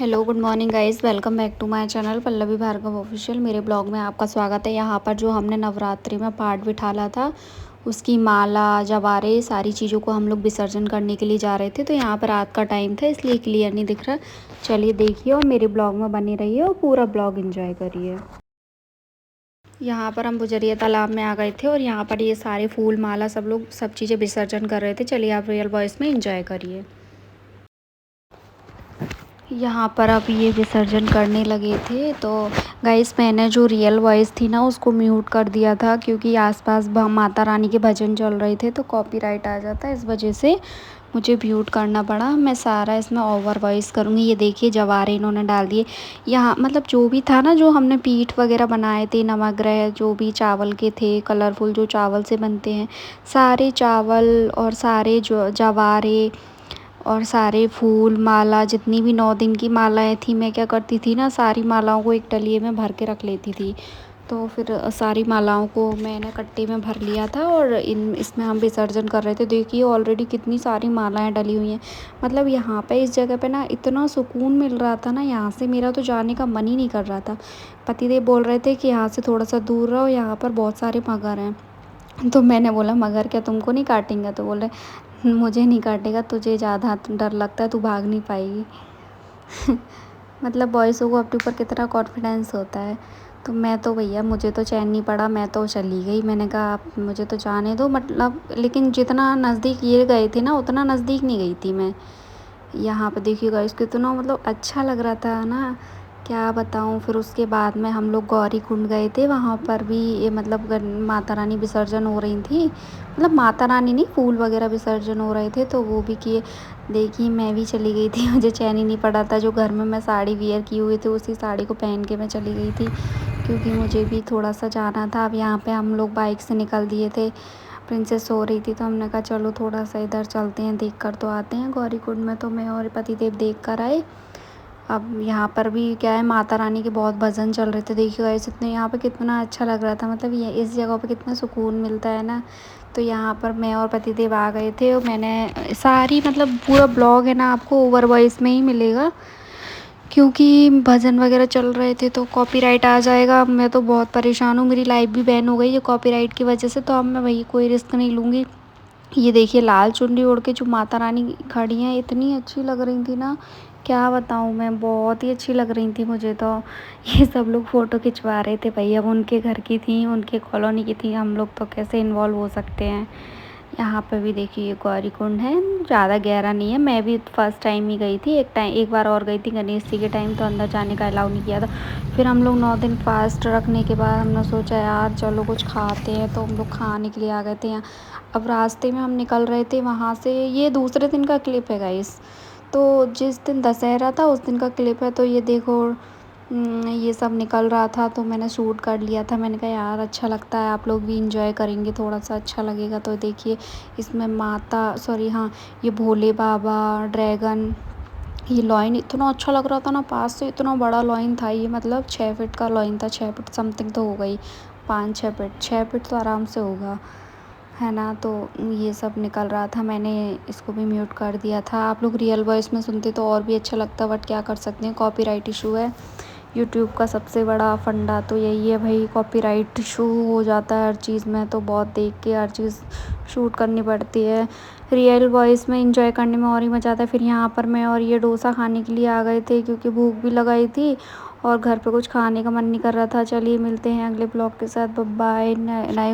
Hello good morning guys, welcome back to my channel Pallavi Bhargav official. मेरे blog में आपका स्वागत है। यहाँ पर जो हमने नवरात्रि में पाठ बिठाला था उसकी माला जवारे सारी चीज़ों को हम लोग विसर्जन करने के लिए जा रहे थे। तो यहाँ पर रात का टाइम था इसलिए क्लियर नहीं दिख रहा। चलिए देखिए और मेरे ब्लॉग में बने रहिए और पूरा ब्लॉग एंजॉय करिए। यहाँ पर हम बुजरिया तालाब में आ गए थे और यहाँ पर ये सारे फूल माला सब लोग सब चीज़ें विसर्जन कर रहे थे। चलिए आप रियल वॉइस में एंजॉय करिए। यहाँ पर अब ये विसर्जन करने लगे थे तो गाइस मैंने जो रियल वॉइस थी ना उसको म्यूट कर दिया था क्योंकि आसपास माता रानी के भजन चल रहे थे तो कॉपीराइट आ जाता है। इस वजह से मुझे म्यूट करना पड़ा। मैं सारा इसमें ओवर वॉइस करूँगी। ये देखिए जवारे इन्होंने डाल दिए। यहाँ मतलब जो भी था ना, जो हमने पीठ वगैरह बनाए थे, नवग्रह जो भी चावल के थे, कलरफुल जो चावल से बनते हैं, सारे चावल और सारे जो जवारे और सारे फूल माला जितनी भी 9 दिन की मालाएं थी, मैं क्या करती थी ना, सारी मालाओं को एक डलिए में भर के रख लेती थी। तो फिर सारी मालाओं को मैंने कट्टे में भर लिया था और इसमें हम विसर्जन कर रहे थे। देखिए ऑलरेडी कितनी सारी मालाएं डली हुई हैं। मतलब यहाँ पे इस जगह पे ना इतना सुकून मिल रहा था ना, यहाँ से मेरा तो जाने का मन ही नहीं कर रहा था। पतिदेव बोल रहे थे कि यहाँ से थोड़ा सा दूर रहो, यहाँ पर बहुत सारे मगर हैं। तो मैंने बोला मगर क्या तुमको नहीं काटेंगे? तो बोले मुझे नहीं काटेगा, तुझे ज़्यादा डर लगता है, तू भाग नहीं पाएगी। मतलब बॉयज़ों को अपने ऊपर कितना कॉन्फिडेंस होता है। तो मैं तो भैया मुझे तो चैन नहीं पड़ा, मैं तो चली गई। मैंने कहा आप मुझे तो जाने दो मतलब, लेकिन जितना नज़दीक ये गए थे ना उतना नज़दीक नहीं गई थी मैं। यहाँ पे देखिए गाइस कितना मतलब अच्छा लग रहा था ना, क्या बताऊँ। फिर उसके बाद में हम लोग गौरी कुंड गए थे। वहाँ पर भी ये मतलब माता रानी विसर्जन हो रही थी। मतलब माता रानी नहीं, फूल वगैरह विसर्जन हो रहे थे तो वो भी किए। देखिए मैं भी चली गई थी। मुझे चैन ही नहीं पड़ा था। जो घर में मैं साड़ी वियर की हुई थी उसी साड़ी को पहन के मैं चली गई थी क्योंकि मुझे भी थोड़ा सा जाना था। अब यहाँ पे हम लोग बाइक से निकल दिए थे। प्रिंसेस सो रही थी तो हमने कहा चलो थोड़ा सा इधर चलते हैं, देख कर तो आते हैं गौरी कुंड में। तो मैं और पतिदेव देख कर आए। अब यहाँ पर भी क्या है, माता रानी के बहुत भजन चल रहे थे। देखिए गाइस इतने यहाँ पे कितना अच्छा लग रहा था। मतलब ये इस जगह पे कितना सुकून मिलता है ना। तो यहाँ पर मैं और पतिदेव आ गए थे और मैंने सारी मतलब पूरा ब्लॉग है ना आपको ओवर वॉइस में ही मिलेगा क्योंकि भजन वगैरह चल रहे थे तो कॉपीराइट आ जाएगा। मैं तो बहुत परेशान हूँ, मेरी लाइफ भी बैन हो गई है कॉपीराइट की वजह से। तो अब मैं वही कोई रिस्क नहीं लूँगी। ये देखिए लाल चुन्नी ओढ़ के जो माता रानी खड़ी हैं, इतनी अच्छी लग रही थी ना, क्या बताऊँ मैं, बहुत ही अच्छी लग रही थी मुझे तो। ये सब लोग फ़ोटो खिंचवा रहे थे भाई। अब उनके घर की थी, उनके कॉलोनी की थी, हम लोग तो कैसे इन्वॉल्व हो सकते हैं। यहाँ पे भी देखिए गौरी कुंड है, ज़्यादा गहरा नहीं है। मैं भी फर्स्ट टाइम ही गई थी। एक बार और गई थी गणेश जी के टाइम, तो अंदर जाने का अलाउ नहीं किया था। फिर हम लोग 9 दिन फास्ट रखने के बाद हमने सोचा यार चलो कुछ खाते हैं, तो हम लोग खाने के लिए आ गए थे यहाँ। अब रास्ते में हम निकल रहे थे वहाँ से, ये दूसरे दिन का क्लिप है गाइस। तो जिस दिन दशहरा था उस दिन का क्लिप है। तो ये देखो ये सब निकल रहा था तो मैंने शूट कर लिया था। मैंने कहा यार अच्छा लगता है, आप लोग भी इंजॉय करेंगे, थोड़ा सा अच्छा लगेगा। तो देखिए इसमें माता सॉरी हाँ, ये भोले बाबा, ड्रैगन, ये लॉइन इतना अच्छा लग रहा था ना पास से। इतना बड़ा लॉइन था ये, मतलब 6 फीट का लॉइन था। 6 फीट समथिंग तो होगा ही, 5-6 फीट, 6 फीट तो आराम से होगा, है ना। तो ये सब निकल रहा था, मैंने इसको भी म्यूट कर दिया था। आप लोग रियल वॉइस में सुनते तो और भी अच्छा लगता, बट क्या कर सकते हैं, कॉपीराइट इशू है। यूट्यूब का सबसे बड़ा फंडा तो यही है भाई, कॉपीराइट इशू हो जाता है हर चीज़ में। तो बहुत देख के हर चीज़ शूट करनी पड़ती है। रियल वॉइस में एंजॉय करने में और ही मज़ा आता है। फिर यहाँ पर मैं और ये डोसा खाने के लिए आ गए थे क्योंकि भूख भी लगाई थी और घर पे कुछ खाने का मन नहीं कर रहा था। चलिए मिलते हैं अगले ब्लॉग के साथ। Bye bye. नए